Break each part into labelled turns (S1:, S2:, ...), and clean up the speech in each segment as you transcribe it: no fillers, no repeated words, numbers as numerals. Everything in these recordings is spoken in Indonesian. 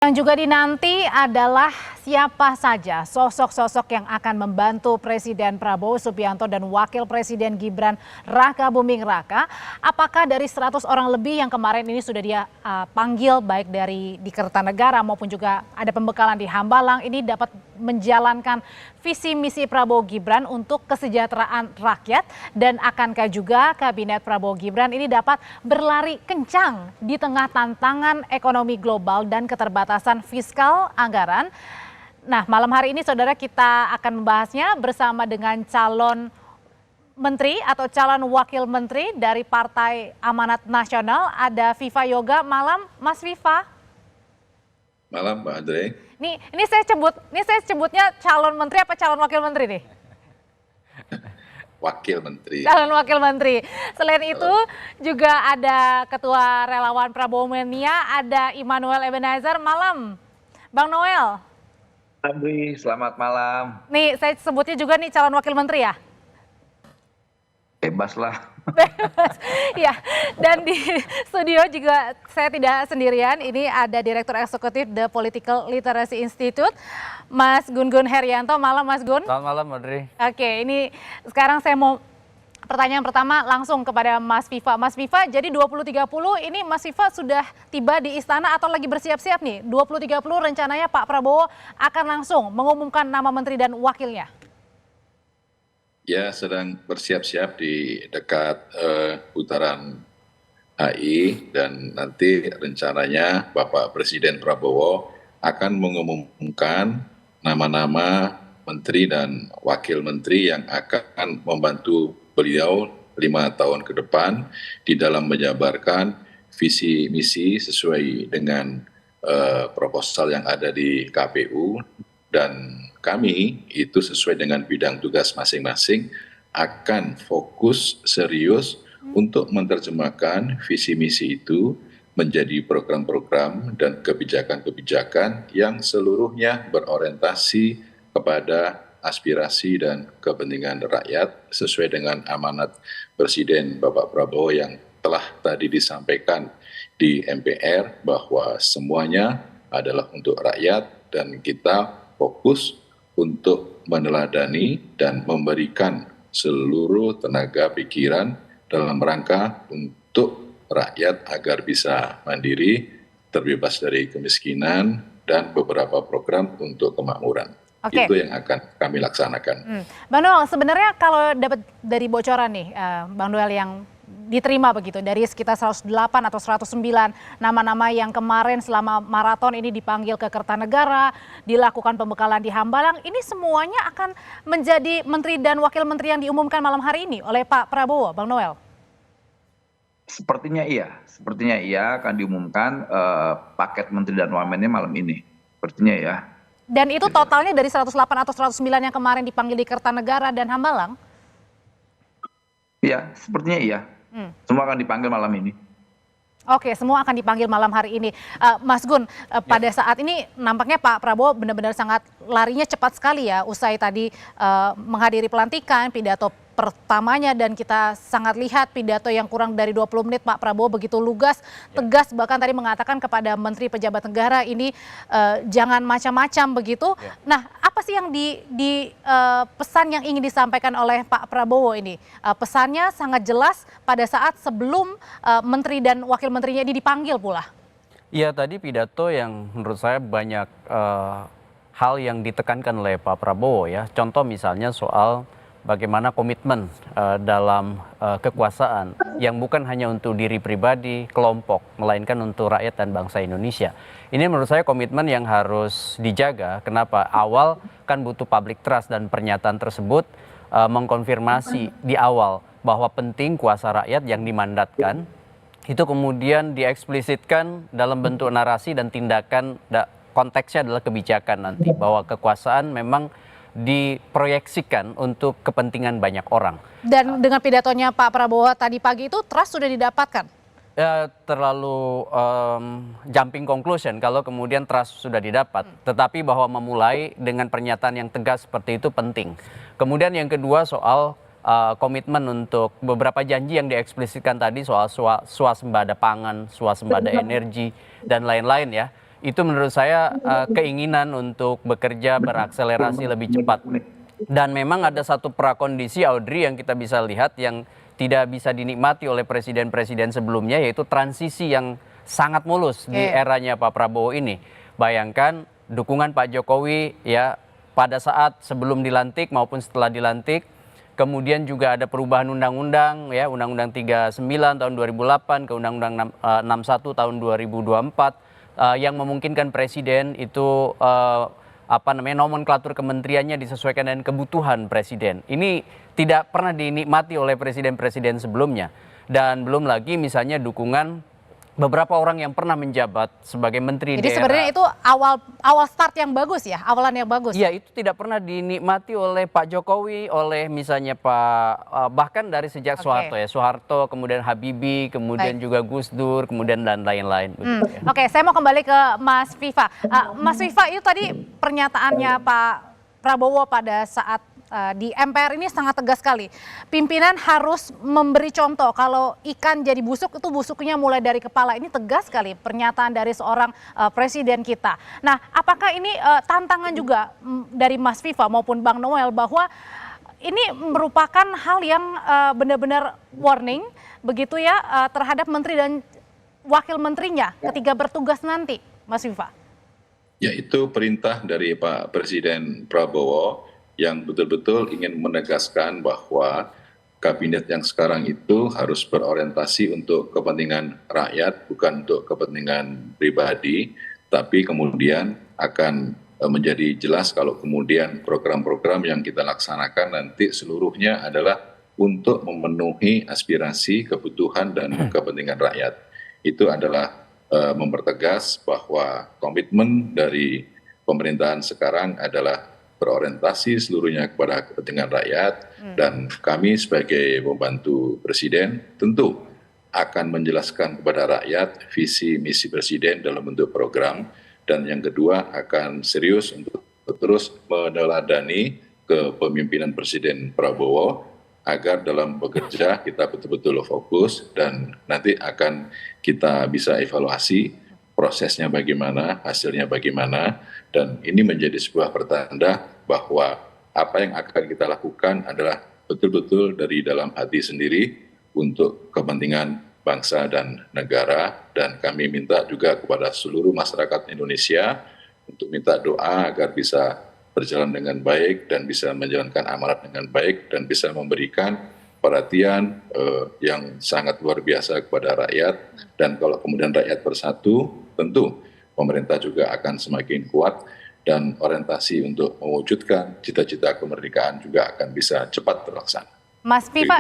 S1: Yang juga dinanti adalah siapa saja sosok-sosok yang akan membantu Presiden Prabowo Subianto dan Wakil Presiden Gibran Raka Buming Raka. Apakah dari 100 orang lebih yang kemarin ini sudah dia panggil baik dari di Kertanegara maupun juga ada pembekalan di Hambalang ini dapat menjalankan visi misi Prabowo Gibran untuk kesejahteraan rakyat, dan akankah juga kabinet Prabowo Gibran ini dapat berlari kencang di tengah tantangan ekonomi global dan keterbatasan fiskal anggaran. Nah, malam hari ini saudara kita akan membahasnya bersama dengan calon menteri atau calon wakil menteri dari Partai Amanat Nasional. Ada Viva Yoga. Malam Mas Viva.
S2: Malam Mbak Andre.
S1: Ini saya sebutnya calon menteri apa calon wakil menteri nih?
S2: Wakil menteri.
S1: Calon wakil menteri. Selain itu juga ada Ketua Relawan Prabowo Mania, ada Immanuel Ebenezer. Malam, Bang Noel.
S3: Andri, selamat malam.
S1: Nih saya sebutnya juga nih calon wakil menteri ya?
S3: Bebas lah.
S1: Ya, dan di studio juga saya tidak sendirian. Ini ada Direktur Eksekutif The Political Literacy Institute, Mas Gun-Gun Herianto. Malam Mas Gun.
S4: Selamat malam, Audrey.
S1: Oke, ini sekarang saya mau pertanyaan pertama langsung kepada Mas Viva. Mas Viva, jadi 20.30 ini Mas Viva sudah tiba di istana atau lagi bersiap-siap nih? 20.30 rencananya Pak Prabowo akan langsung mengumumkan nama menteri dan wakilnya.
S2: Ya, sedang bersiap-siap di dekat putaran HI, dan nanti rencananya Bapak Presiden Prabowo akan mengumumkan nama-nama menteri dan wakil menteri yang akan membantu beliau 5 tahun ke depan di dalam menjabarkan visi misi sesuai dengan proposal yang ada di KPU, dan kami itu sesuai dengan bidang tugas masing-masing akan fokus serius untuk menerjemahkan visi misi itu menjadi program-program dan kebijakan-kebijakan yang seluruhnya berorientasi kepada aspirasi dan kepentingan rakyat sesuai dengan amanat Presiden Bapak Prabowo yang telah tadi disampaikan di MPR bahwa semuanya adalah untuk rakyat, dan kita fokus untuk meneladani dan memberikan seluruh tenaga pikiran dalam rangka untuk rakyat agar bisa mandiri, terbebas dari kemiskinan, dan beberapa program untuk kemakmuran.
S1: Oke.
S2: Itu yang akan kami laksanakan.
S1: Bang Noel, sebenarnya kalau dapat dari bocoran nih, Bang Noel, yang diterima begitu dari sekitar 108 atau 109 nama-nama yang kemarin selama maraton ini dipanggil ke Kertanegara, dilakukan pembekalan di Hambalang, ini semuanya akan menjadi menteri dan wakil menteri yang diumumkan malam hari ini oleh Pak Prabowo, Bang Noel?
S3: Sepertinya iya akan diumumkan paket menteri dan wamennya malam ini. Sepertinya ya.
S1: Dan itu totalnya dari 108 atau 109 yang kemarin dipanggil di Kertanegara dan Hambalang?
S3: Iya, sepertinya iya. Semua akan dipanggil malam ini.
S1: Oke, semua akan dipanggil malam hari ini. Mas Gun, pada saat ini nampaknya Pak Prabowo benar-benar sangat larinya cepat sekali ya, usai tadi menghadiri pelantikan, pidato pertamanya, dan kita sangat lihat pidato yang kurang dari 20 menit Pak Prabowo begitu lugas, tegas, bahkan tadi mengatakan kepada Menteri Pejabat Negara ini jangan macam-macam begitu. Nah, apa sih yang pesan yang ingin disampaikan oleh Pak Prabowo ini? Pesannya sangat jelas pada saat sebelum menteri dan wakil menterinya ini dipanggil pula.
S4: Iya, tadi pidato yang menurut saya banyak hal yang ditekankan oleh Pak Prabowo ya. Contoh misalnya soal bagaimana komitmen dalam kekuasaan yang bukan hanya untuk diri pribadi, kelompok, melainkan untuk rakyat dan bangsa Indonesia. Ini menurut saya komitmen yang harus dijaga. Kenapa? Awal kan butuh public trust, dan pernyataan tersebut mengkonfirmasi di awal bahwa penting kuasa rakyat yang dimandatkan itu kemudian dieksplisitkan dalam bentuk narasi dan tindakan, konteksnya adalah kebijakan nanti, bahwa kekuasaan memang diproyeksikan untuk kepentingan banyak orang.
S1: Dan dengan pidatonya Pak Prabowo tadi pagi itu trust sudah didapatkan?
S4: Ya, terlalu jumping conclusion kalau kemudian trust sudah didapat. Tetapi bahwa memulai dengan pernyataan yang tegas seperti itu penting. Kemudian yang kedua soal komitmen untuk beberapa janji yang dieksplisitkan tadi soal swasembada pangan, swasembada energi, dan lain-lain ya. itu menurut saya keinginan untuk bekerja berakselerasi lebih cepat. Dan memang ada satu prakondisi, Audrey, yang kita bisa lihat yang tidak bisa dinikmati oleh presiden-presiden sebelumnya, yaitu transisi yang sangat mulus di eranya Pak Prabowo ini. Bayangkan dukungan Pak Jokowi ya pada saat sebelum dilantik maupun setelah dilantik. Kemudian juga ada perubahan undang-undang ya, Undang-Undang 39 tahun 2008 ke Undang-Undang 61 tahun 2024 yang memungkinkan presiden itu nomenklatur kementeriannya disesuaikan dengan kebutuhan presiden. Ini tidak pernah dinikmati oleh presiden-presiden sebelumnya. Dan belum lagi misalnya dukungan beberapa orang yang pernah menjabat sebagai menteri
S1: Jadi
S4: daerah.
S1: sebenarnya itu awal start yang bagus ya, awalan yang bagus.
S4: Iya, itu tidak pernah dinikmati oleh Pak Jokowi, oleh misalnya bahkan dari sejak Soeharto ya, Soeharto, kemudian Habibie, kemudian juga Gus Dur, kemudian dan lain-lain.
S1: Oke, saya mau kembali ke Mas Viva. Mas Viva, itu tadi pernyataannya Pak Prabowo pada saat di MPR ini sangat tegas sekali. Pimpinan harus memberi contoh, kalau ikan jadi busuk itu busuknya mulai dari kepala. Ini tegas sekali pernyataan dari seorang presiden kita. Nah, apakah ini tantangan juga dari Mas Viva maupun Bang Noel bahwa ini merupakan hal yang benar-benar warning begitu ya terhadap menteri dan wakil menterinya ketika bertugas nanti, Mas Viva?
S2: Ya, itu perintah dari Pak Presiden Prabowo yang betul-betul ingin menegaskan bahwa kabinet yang sekarang itu harus berorientasi untuk kepentingan rakyat, bukan untuk kepentingan pribadi, tapi kemudian akan menjadi jelas kalau kemudian program-program yang kita laksanakan nanti seluruhnya adalah untuk memenuhi aspirasi, kebutuhan, dan kepentingan rakyat. Itu adalah mempertegas bahwa komitmen dari pemerintahan sekarang adalah berorientasi seluruhnya kepada kepentingan rakyat, dan kami sebagai pembantu presiden tentu akan menjelaskan kepada rakyat visi misi presiden dalam bentuk program, dan yang kedua akan serius untuk terus meneladani kepemimpinan Presiden Prabowo agar dalam bekerja kita betul-betul fokus, dan nanti akan kita bisa evaluasi prosesnya bagaimana, hasilnya bagaimana, dan ini menjadi sebuah pertanda bahwa apa yang akan kita lakukan adalah betul-betul dari dalam hati sendiri untuk kepentingan bangsa dan negara, dan kami minta juga kepada seluruh masyarakat Indonesia untuk minta doa agar bisa berjalan dengan baik dan bisa menjalankan amanat dengan baik dan bisa memberikan perhatian yang sangat luar biasa kepada rakyat. Dan kalau kemudian rakyat bersatu, tentu pemerintah juga akan semakin kuat dan orientasi untuk mewujudkan cita-cita kemerdekaan juga akan bisa cepat terlaksana.
S1: Mas Viva,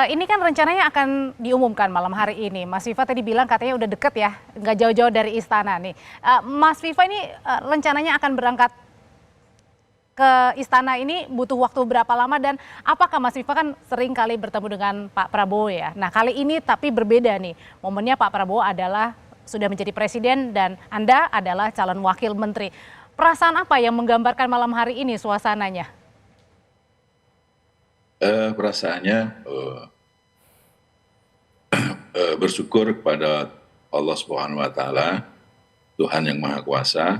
S1: ini kan rencananya akan diumumkan malam hari ini. Mas Viva tadi bilang katanya udah deket ya, nggak jauh-jauh dari istana nih. Mas Viva ini rencananya akan berangkat ke istana ini butuh waktu berapa lama, dan apakah Mas Viva kan sering kali bertemu dengan Pak Prabowo ya. Nah, kali ini tapi berbeda nih. Momennya Pak Prabowo adalah sudah menjadi presiden dan Anda adalah calon wakil menteri. Perasaan apa yang menggambarkan malam hari ini suasananya?
S2: Perasaannya bersyukur kepada Allah Subhanahu wa Ta'ala, Tuhan yang Maha Kuasa,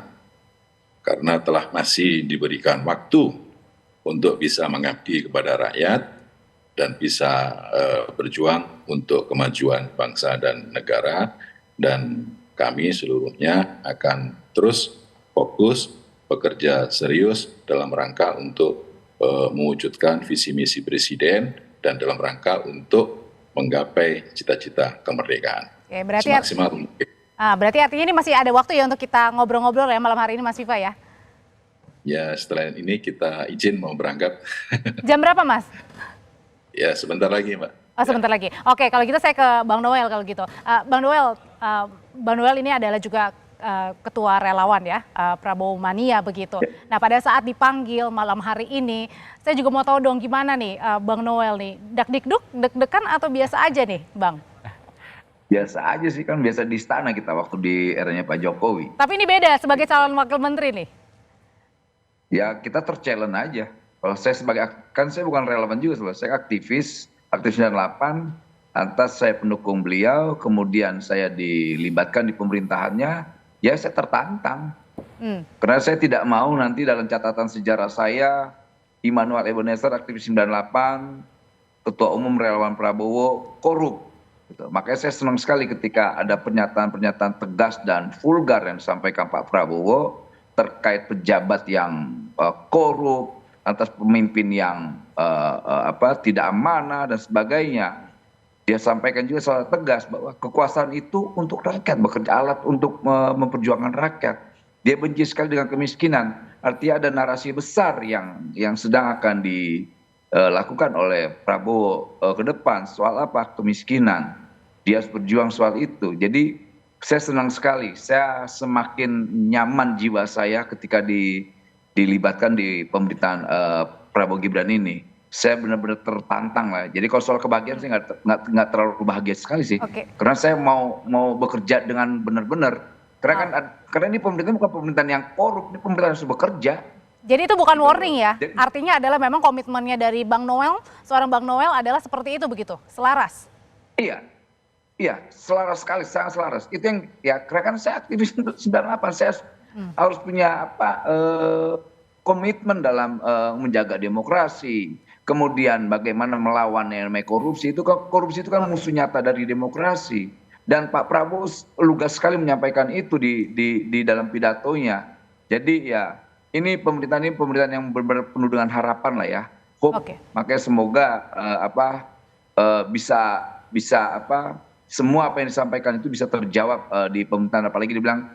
S2: karena telah masih diberikan waktu untuk bisa mengabdi kepada rakyat dan bisa berjuang untuk kemajuan bangsa dan negara, dan kami seluruhnya akan terus fokus bekerja serius dalam rangka untuk mewujudkan visi misi presiden dan dalam rangka untuk menggapai cita-cita kemerdekaan.
S1: Oke, berarti
S2: semaksimal mungkin.
S1: Berarti artinya ini masih ada waktu ya untuk kita ngobrol-ngobrol ya malam hari ini, Mas Viva ya?
S2: Ya, setelah ini kita izin mau berangkat.
S1: Jam berapa, Mas?
S2: Ya, sebentar lagi, Mbak.
S1: Oh, sebentar lagi. Oke, kalau gitu saya ke Bang Noel kalau gitu. Bang Noel ini adalah juga ketua relawan ya, Prabowo Mania begitu. Nah, pada saat dipanggil malam hari ini, saya juga mau tahu dong gimana nih Bang Noel nih, dak-dikduk, deg-degan atau biasa aja nih, Bang?
S3: Biasa aja sih, kan biasa di istana kita waktu di eranya Pak Jokowi.
S1: Tapi ini beda sebagai calon wakil menteri nih.
S3: Ya kita ter-challenge aja. Kalau saya sebagai, kan saya bukan relawan juga, saya aktivis 98, Lantas saya pendukung beliau, kemudian saya dilibatkan di pemerintahannya, ya saya tertantang. Karena saya tidak mau nanti dalam catatan sejarah saya, Immanuel Ebenezer aktivis 98, Ketua Umum Relawan Prabowo korup. Gitu. Makanya saya senang sekali ketika ada pernyataan-pernyataan tegas dan vulgar yang disampaikan Pak Prabowo terkait pejabat yang korup, atas pemimpin yang tidak amanah dan sebagainya. Dia sampaikan juga secara tegas bahwa kekuasaan itu untuk rakyat, bekerja alat untuk memperjuangkan rakyat. Dia benci sekali dengan kemiskinan. Artinya ada narasi besar yang sedang akan dilakukan oleh Prabowo ke depan soal apa? Kemiskinan. Dia harus berjuang soal itu. Jadi saya senang sekali. Saya semakin nyaman jiwa saya ketika dilibatkan di pemerintahan Prabowo Gibran ini. Saya benar-benar tertantang lah. Jadi kalau soal kebahagiaan saya nggak terlalu bahagia sekali sih. Karena saya mau bekerja dengan benar-benar. Karena ini pemerintahan bukan pemerintahan yang korup, ini pemerintahan yang harus bekerja.
S1: Jadi itu bukan warning ya? Artinya adalah memang komitmennya dari Bang Noel, seorang Bang Noel adalah seperti itu begitu, selaras?
S3: Iya, selaras sekali, sangat selaras. Itu yang ya, karena kan saya aktivis 98, saya harus punya komitmen dalam menjaga demokrasi. Kemudian bagaimana melawan yang namanya korupsi itu kan musuh nyata dari demokrasi. Dan Pak Prabowo lugas sekali menyampaikan itu di dalam pidatonya. Jadi ya ini pemerintahan yang benar-benar penuh dengan harapan lah ya. Hope. Makanya semoga semua apa yang disampaikan itu bisa terjawab di pemerintahan. Apalagi dibilang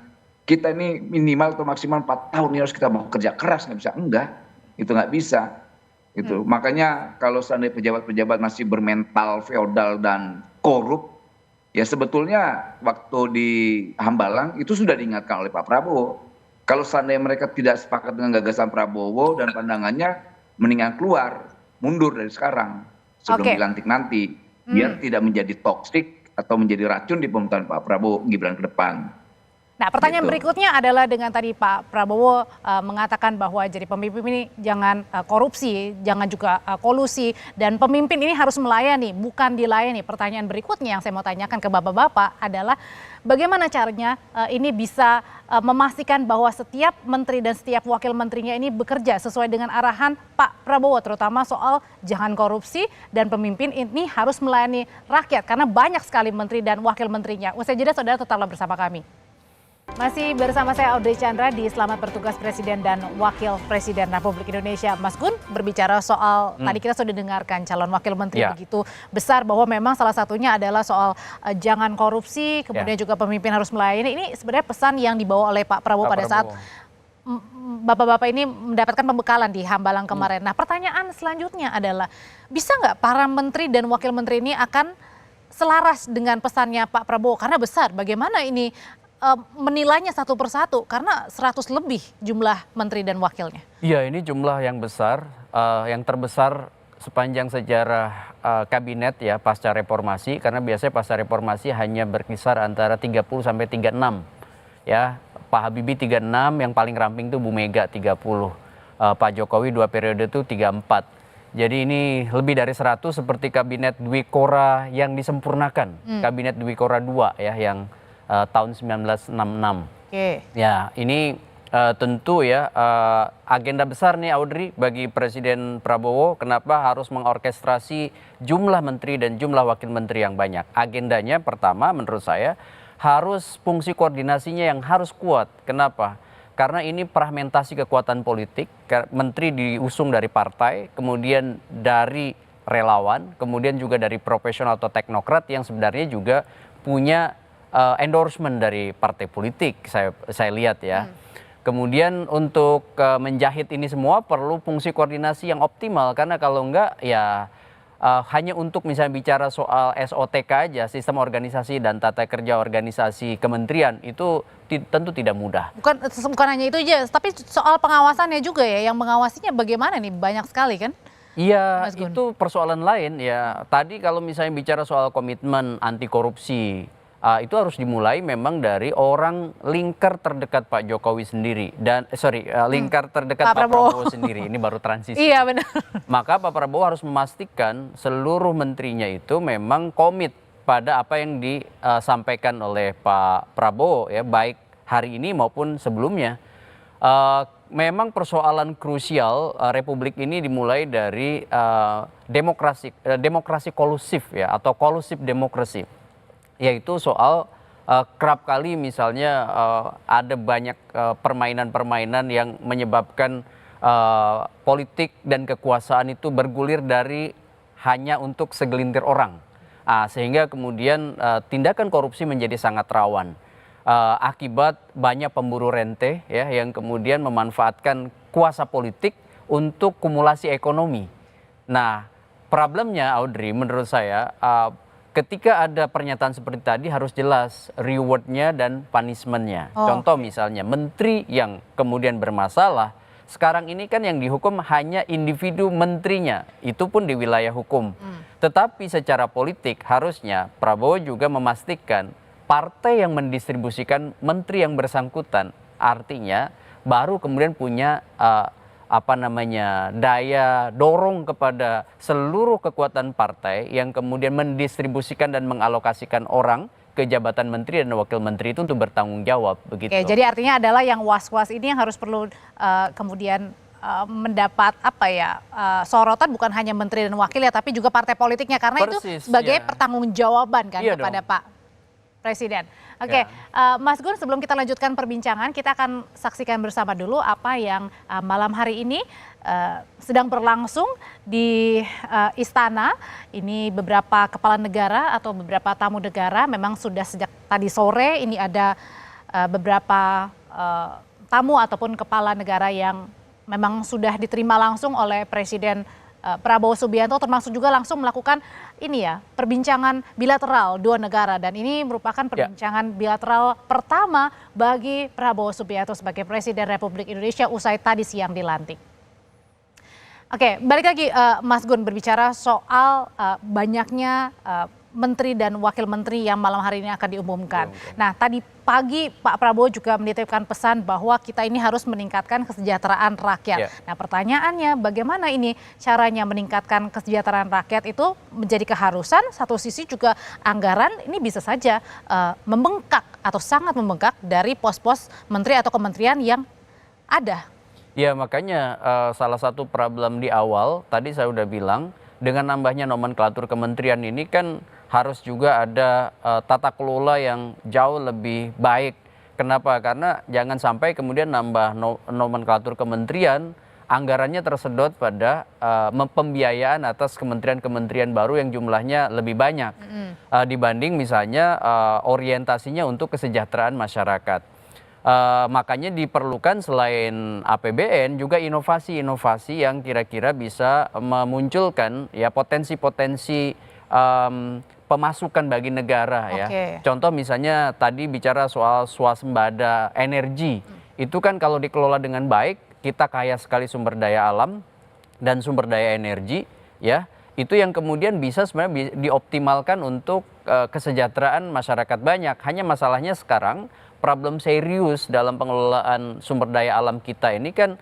S3: kita ini minimal atau maksimal 4 tahun ini harus kita bekerja keras, enggak, itu nggak bisa. Gitu. Makanya kalau seandainya pejabat-pejabat masih bermental feodal dan korup, ya sebetulnya waktu di Hambalang itu sudah diingatkan oleh Pak Prabowo. Kalau seandainya mereka tidak sepakat dengan gagasan Prabowo dan pandangannya, mendingan keluar, mundur dari sekarang sebelum dilantik nanti, biar tidak menjadi toksik atau menjadi racun di pemerintahan Pak Prabowo Gibran ke depan.
S1: Nah, pertanyaan berikutnya adalah dengan tadi Pak Prabowo mengatakan bahwa jadi pemimpin ini jangan korupsi, jangan juga kolusi, dan pemimpin ini harus melayani, bukan dilayani. Pertanyaan berikutnya yang saya mau tanyakan ke Bapak-Bapak adalah bagaimana caranya ini bisa memastikan bahwa setiap menteri dan setiap wakil menterinya ini bekerja sesuai dengan arahan Pak Prabowo, terutama soal jangan korupsi dan pemimpin ini harus melayani rakyat, karena banyak sekali menteri dan wakil menterinya. Usai jeda, saudara tetaplah bersama kami. Masih bersama saya Audrey Chandra di Selamat Bertugas Presiden dan Wakil Presiden Republik Indonesia. Mas Gun berbicara soal tadi kita sudah dengarkan calon wakil menteri begitu besar bahwa memang salah satunya adalah soal jangan korupsi, kemudian juga pemimpin harus melayani. Ini sebenarnya pesan yang dibawa oleh Pak Prabowo pada saat Bapak-bapak ini mendapatkan pembekalan di Hambalang kemarin. Nah, pertanyaan selanjutnya adalah bisa nggak para menteri dan wakil menteri ini akan selaras dengan pesannya Pak Prabowo? Karena besar, bagaimana ini menilainya satu persatu karena 100 lebih jumlah menteri dan wakilnya. Iya, ini jumlah yang besar, yang terbesar sepanjang sejarah kabinet ya pasca reformasi, karena biasanya pasca reformasi hanya berkisar antara 30 sampai 36 ya. Pak Habibie 36, yang paling ramping itu Bu Mega 30. Pak Jokowi 2 periode itu 34. Jadi ini lebih dari 100 seperti kabinet Dwi Kora yang disempurnakan. Kabinet Dwi Kora 2 ya yang tahun 1966. Ya, ini tentu ya agenda besar nih Audrey bagi Presiden Prabowo, kenapa harus mengorkestrasi jumlah menteri dan jumlah wakil menteri yang banyak. Agendanya pertama menurut saya harus fungsi koordinasinya yang harus kuat. Kenapa? Karena ini fragmentasi kekuatan politik, menteri diusung dari partai, kemudian dari relawan, kemudian juga dari profesional atau teknokrat yang sebenarnya juga punya endorsement dari partai politik, saya lihat ya. Kemudian untuk menjahit ini semua perlu fungsi koordinasi yang optimal, karena kalau enggak ya hanya untuk misalnya bicara soal SOTK aja, sistem organisasi dan tata kerja organisasi kementerian, itu tentu tidak mudah. Bukan hanya itu aja, tapi soal pengawasannya juga ya, yang mengawasinya bagaimana nih, banyak sekali kan? Iya, itu persoalan lain ya. Tadi kalau misalnya bicara soal komitmen anti korupsi,
S4: itu harus dimulai memang dari orang lingkar terdekat Pak Jokowi sendiri dan lingkar terdekat Pak Prabowo sendiri. Ini baru transisi.
S1: Iya benar.
S4: Maka Pak Prabowo harus memastikan seluruh menterinya itu memang komit pada apa yang disampaikan oleh Pak Prabowo ya, baik hari ini maupun sebelumnya. Memang persoalan krusial Republik ini dimulai dari demokrasi kolusif ya, atau kolusif demokrasi, yaitu soal kerap kali misalnya ada banyak permainan-permainan yang menyebabkan politik dan kekuasaan itu bergulir dari hanya untuk segelintir orang, sehingga kemudian tindakan korupsi menjadi sangat rawan. Akibat banyak pemburu rente ya yang kemudian memanfaatkan kuasa politik untuk kumulasi ekonomi. Nah, problemnya Audrey menurut saya ketika ada pernyataan seperti tadi harus jelas rewardnya dan punishmentnya. Contoh misalnya menteri yang kemudian bermasalah, sekarang ini kan yang dihukum hanya individu menterinya, itu pun di wilayah hukum. Tetapi secara politik harusnya Prabowo juga memastikan partai yang mendistribusikan menteri yang bersangkutan, artinya baru kemudian punya daya dorong kepada seluruh kekuatan partai yang kemudian mendistribusikan dan mengalokasikan orang ke jabatan menteri dan wakil menteri itu untuk bertanggung jawab begitu.
S1: Oke, jadi artinya adalah yang was-was ini yang harus perlu kemudian mendapat sorotan bukan hanya menteri dan wakil ya, tapi juga partai politiknya, karena itu sebagai pertanggungjawaban kan kepada Pak Presiden. Oke, Mas Gun, sebelum kita lanjutkan perbincangan, kita akan saksikan bersama dulu apa yang malam hari ini sedang berlangsung di Istana. Ini beberapa kepala negara atau beberapa tamu negara memang sudah sejak tadi sore ini ada beberapa tamu ataupun kepala negara yang memang sudah diterima langsung oleh Presiden Prabowo Subianto, termasuk juga langsung melakukan perbincangan bilateral dua negara, dan ini merupakan perbincangan bilateral pertama bagi Prabowo Subianto sebagai Presiden Republik Indonesia usai tadi siang dilantik. Oke, balik lagi Mas Gun, berbicara soal banyaknya menteri dan wakil menteri yang malam hari ini akan diumumkan. Nah, tadi pagi Pak Prabowo juga menitipkan pesan bahwa kita ini harus meningkatkan kesejahteraan rakyat. Nah, pertanyaannya bagaimana ini caranya meningkatkan kesejahteraan rakyat itu menjadi keharusan, satu sisi juga anggaran ini bisa saja membengkak atau sangat membengkak dari pos-pos menteri atau kementerian yang ada.
S4: Ya, makanya salah satu problem di awal tadi saya udah bilang, dengan nambahnya nomenklatur kementerian ini kan harus juga ada tata kelola yang jauh lebih baik. Kenapa? Karena jangan sampai kemudian nambah nomenklatur kementerian, anggarannya tersedot pada pembiayaan atas kementerian-kementerian baru yang jumlahnya lebih banyak dibanding misalnya orientasinya untuk kesejahteraan masyarakat. Makanya diperlukan selain APBN juga inovasi-inovasi yang kira-kira bisa memunculkan ya potensi-potensi pemasukan bagi negara ya. Contoh misalnya tadi bicara soal swasembada energi. Itu kan kalau dikelola dengan baik, kita kaya sekali sumber daya alam dan sumber daya energi ya. Itu yang kemudian bisa sebenarnya dioptimalkan untuk kesejahteraan masyarakat banyak. Hanya masalahnya sekarang problem serius dalam pengelolaan sumber daya alam kita ini kan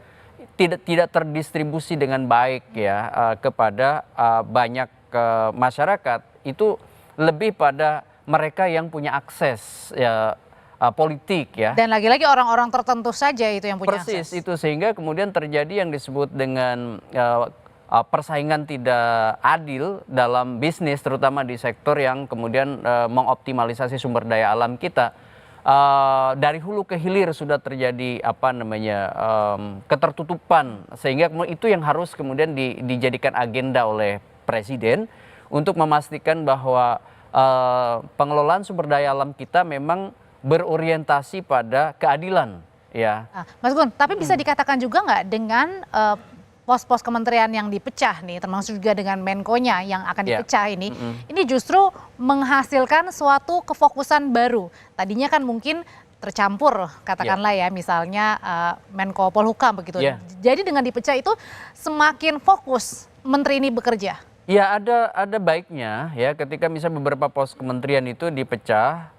S4: tidak terdistribusi dengan baik ya kepada banyak masyarakat. Itu lebih pada mereka yang punya akses ya politik ya.
S1: Dan lagi-lagi orang-orang tertentu saja itu yang punya akses.
S4: Persis itu, sehingga kemudian terjadi yang disebut dengan persaingan tidak adil dalam bisnis, terutama di sektor yang kemudian mengoptimalisasi sumber daya alam kita. Dari hulu ke hilir sudah terjadi ketertutupan, sehingga itu yang harus kemudian dijadikan agenda oleh Presiden untuk memastikan bahwa pengelolaan sumber daya alam kita memang berorientasi pada keadilan ya.
S1: Mas Gun, tapi bisa dikatakan juga nggak dengan pos-pos kementerian yang dipecah nih, termasuk juga dengan Menko-nya yang akan dipecah ini justru menghasilkan suatu kefokusan baru. Tadinya kan mungkin tercampur katakanlah ya, misalnya Menko Polhukam begitu. Jadi dengan dipecah itu semakin fokus menteri ini bekerja.
S4: Ya, ada baiknya ya ketika misalnya beberapa pos kementerian itu dipecah,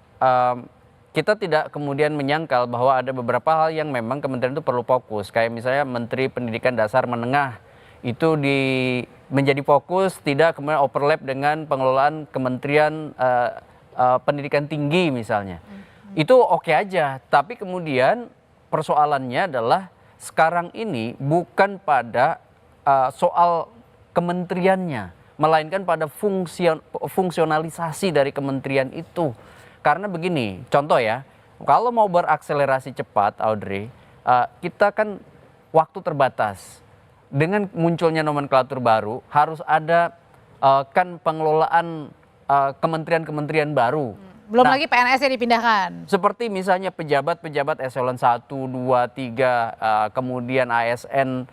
S4: kita tidak kemudian menyangkal bahwa ada beberapa hal yang memang kementerian itu perlu fokus. Kayak misalnya Menteri Pendidikan Dasar Menengah itu menjadi fokus, tidak kemudian overlap dengan pengelolaan Kementerian Pendidikan Tinggi misalnya. Itu oke aja, tapi kemudian persoalannya adalah sekarang ini bukan pada soal kementeriannya, melainkan pada fungsionalisasi dari kementerian itu. Karena begini, contoh ya, kalau mau berakselerasi cepat, Audrey, kita kan waktu terbatas. Dengan munculnya nomenklatur baru, harus ada kan pengelolaan kementerian-kementerian baru.
S1: Belum lagi PNS yang dipindahkan.
S4: Seperti misalnya pejabat-pejabat eselon 1, 2, 3, kemudian ASN,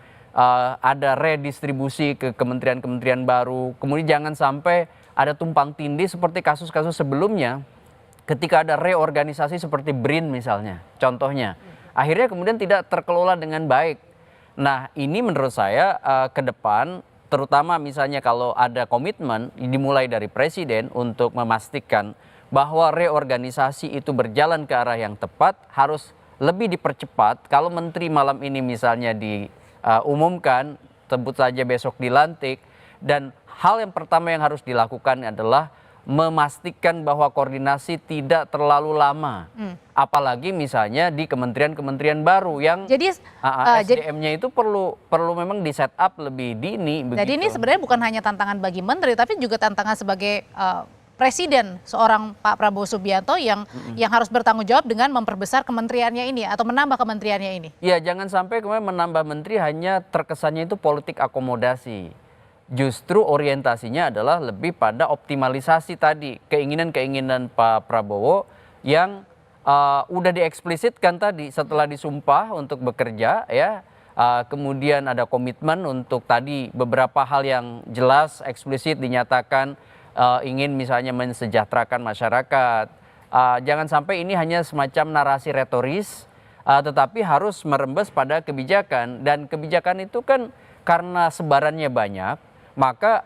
S4: ada redistribusi ke kementerian-kementerian baru. Kemudian jangan sampai ada tumpang tindih seperti kasus-kasus sebelumnya. Ketika ada reorganisasi seperti BRIN misalnya, contohnya, akhirnya kemudian tidak terkelola dengan baik. Nah, ini menurut saya ke depan, terutama misalnya kalau ada komitmen dimulai dari presiden untuk memastikan bahwa reorganisasi itu berjalan ke arah yang tepat, harus lebih dipercepat. Kalau menteri malam ini misalnya diumumkan, sebut saja besok dilantik, dan hal yang pertama yang harus dilakukan adalah memastikan bahwa koordinasi tidak terlalu lama, apalagi misalnya di kementerian-kementerian baru yang SDM-nya itu perlu memang di set up lebih dini.
S1: Jadi ini sebenarnya bukan hanya tantangan bagi menteri, tapi juga tantangan sebagai presiden seorang Pak Prabowo Subianto yang harus bertanggung jawab dengan memperbesar kementeriannya ini atau menambah kementeriannya ini.
S4: Ya, jangan sampai kemudian menambah menteri hanya terkesannya itu politik akomodasi. Justru orientasinya adalah lebih pada optimalisasi tadi, keinginan-keinginan Pak Prabowo yang udah dieksplisitkan tadi setelah disumpah untuk bekerja, ya. Kemudian ada komitmen untuk tadi beberapa hal yang jelas eksplisit dinyatakan, ingin misalnya mensejahterakan masyarakat. Jangan sampai ini hanya semacam narasi retoris, tetapi harus merembes pada kebijakan, dan kebijakan itu kan karena sebarannya banyak, maka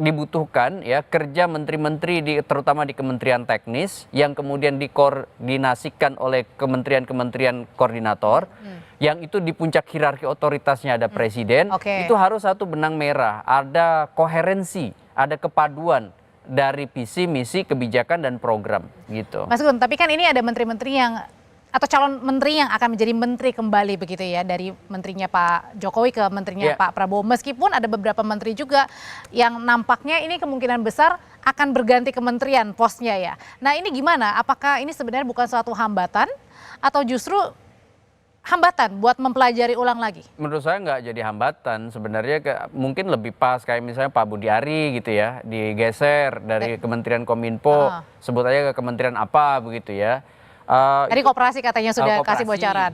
S4: dibutuhkan ya kerja menteri-menteri terutama di kementerian teknis yang kemudian dikoordinasikan oleh kementerian-kementerian koordinator, yang itu di puncak hierarki otoritasnya ada presiden. Itu harus satu benang merah, ada koherensi, ada kepaduan dari visi, misi, kebijakan dan program gitu.
S1: Mas Gun, tapi kan ini ada menteri-menteri yang atau calon menteri yang akan menjadi menteri kembali begitu ya, dari menterinya Pak Jokowi ke menterinya Pak Prabowo. Meskipun ada beberapa menteri juga yang nampaknya ini kemungkinan besar akan berganti kementerian posnya ya. Nah, ini gimana? Apakah ini sebenarnya bukan suatu hambatan atau justru hambatan buat mempelajari ulang lagi? Menurut saya nggak jadi hambatan, sebenarnya mungkin lebih pas kayak misalnya Pak Budi Ari gitu ya, digeser dari Kementerian Kominfo, sebut aja ke kementerian apa begitu ya. Tadi koperasi katanya sudah kasih bocoran.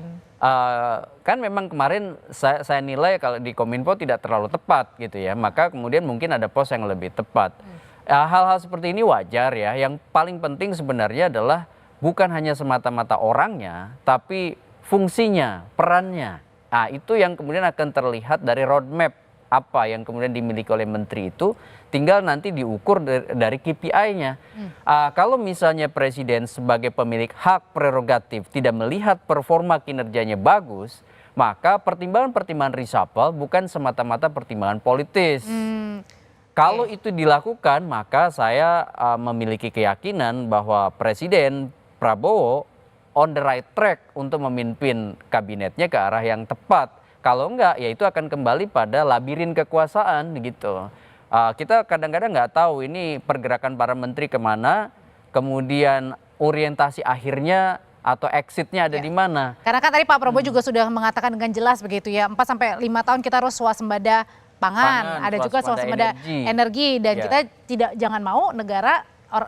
S1: Kan memang kemarin saya nilai kalau di Kominfo tidak terlalu tepat gitu ya, maka kemudian mungkin ada pos yang lebih tepat. Hal-hal seperti ini wajar ya, yang paling penting sebenarnya adalah bukan hanya semata-mata orangnya, tapi fungsinya, perannya. Nah, itu yang kemudian akan terlihat dari roadmap apa yang kemudian dimiliki oleh menteri itu, tinggal nanti diukur dari KPI-nya. Kalau misalnya presiden sebagai pemilik hak prerogatif tidak melihat performa kinerjanya bagus, maka pertimbangan-pertimbangan reshuffle bukan semata-mata pertimbangan politis. Kalau itu dilakukan, maka saya memiliki keyakinan bahwa Presiden Prabowo on the right track untuk memimpin kabinetnya ke arah yang tepat. Kalau enggak, ya itu akan kembali pada labirin kekuasaan gitu. Kita kadang-kadang nggak tahu ini pergerakan para menteri kemana, kemudian orientasi akhirnya atau exitnya ada di mana. Karena kan tadi Pak Prabowo juga sudah mengatakan dengan jelas begitu ya, 4-5 tahun kita harus swasembada pangan, ada juga swasembada energi, dan kita jangan mau negara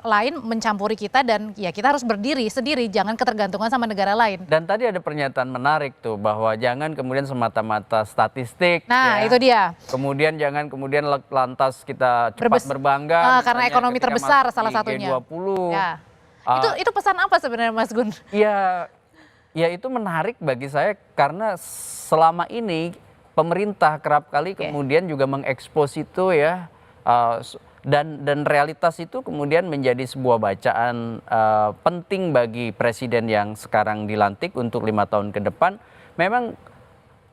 S1: lain mencampuri kita, dan ya kita harus berdiri sendiri, jangan ketergantungan sama negara lain. Dan tadi ada pernyataan menarik tuh bahwa jangan kemudian semata-mata statistik. Nah ya. Itu dia. Kemudian jangan kemudian lantas kita cepat berbangga. Karena ekonomi terbesar salah satunya. G20. Ya. Itu pesan apa sebenarnya Mas Gun? Ya itu menarik bagi saya karena selama ini pemerintah kerap kali kemudian juga mengekspos itu ya.
S4: Dan realitas itu kemudian menjadi sebuah bacaan penting bagi presiden yang sekarang dilantik untuk 5 tahun ke depan. Memang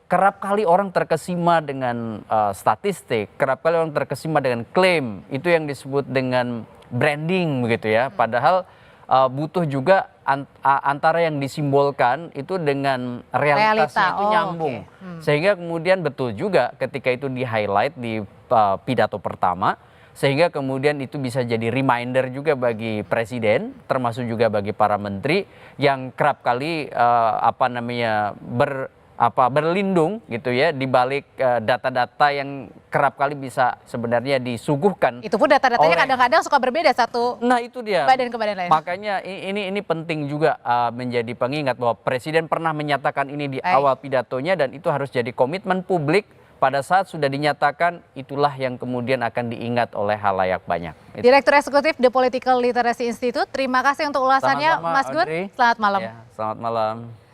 S4: kerap kali orang terkesima dengan statistik, kerap kali orang terkesima dengan klaim, itu yang disebut dengan branding begitu ya. Padahal butuh juga antara yang disimbolkan itu dengan realitasnya itu nyambung. Sehingga kemudian betul juga ketika itu di-highlight di pidato pertama, sehingga kemudian itu bisa jadi reminder juga bagi presiden, termasuk juga bagi para menteri yang kerap kali berlindung gitu ya di balik data-data yang kerap kali bisa sebenarnya disuguhkan.
S1: Itu pun data-datanya kadang-kadang suka berbeda satu.
S4: Nah itu dia.
S1: Badan ke badan lain.
S4: Makanya ini penting juga menjadi pengingat bahwa presiden pernah menyatakan ini di awal pidatonya dan itu harus jadi komitmen publik. Pada saat sudah dinyatakan, itulah yang kemudian akan diingat oleh halayak banyak.
S1: Direktur Eksekutif The Political Literacy Institute, terima kasih untuk ulasannya,
S4: Sama-sama,
S1: Mas Gun.
S4: Audrey.
S1: Selamat malam.
S4: Ya, selamat malam.